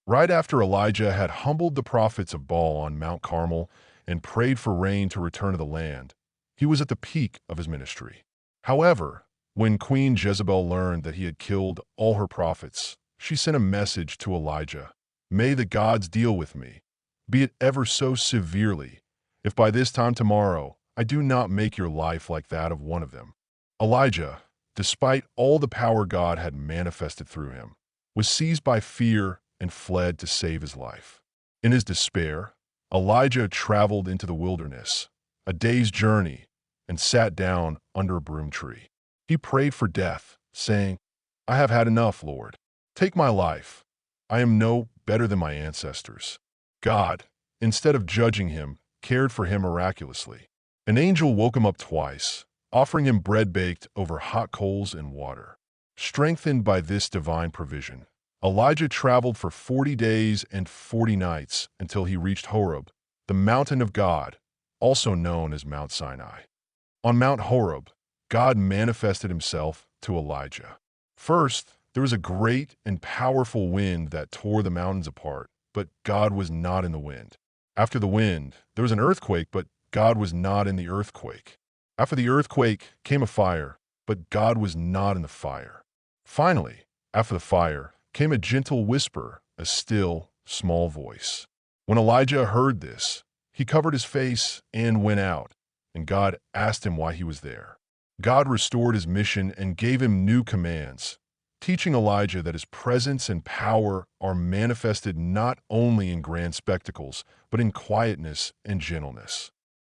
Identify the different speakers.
Speaker 1: Right after Elijah had humbled the prophets of Baal on Mount Carmel and prayed for rain to return to the land, he was at the peak of his ministry. However, when Queen Jezebel learned that he had killed all her prophets, she sent a message to Elijah. "May the gods deal with me, be it ever so severely, if by this time tomorrow I do not make your life like that of one of them." Elijah, despite all the power God had manifested through him, was seized by fear and fled to save his life. In his despair, Elijah traveled into the wilderness, a day's journey, and sat down under a broom tree. He prayed for death, saying, "I have had enough, Lord. Take my life. I am no better than my ancestors." God, instead of judging him, cared for him miraculously. An angel woke him up twice, offering him bread baked over hot coals and water. Strengthened by this divine provision, Elijah traveled for 40 days and 40 nights until he reached Horeb, the mountain of God, also known as Mount Sinai. On Mount Horeb, God manifested himself to Elijah. First, there was a great and powerful wind that tore the mountains apart, but God was not in the wind. After the wind, there was an earthquake, but God was not in the earthquake. After the earthquake came a fire, but God was not in the fire. Finally, after the fire, came a gentle whisper, a still, small voice. When Elijah heard this, he covered his face and went out, and God asked him why he was there. God restored his mission and gave him new commands, teaching Elijah that his presence and power are manifested not only in grand spectacles, but in quietness and gentleness.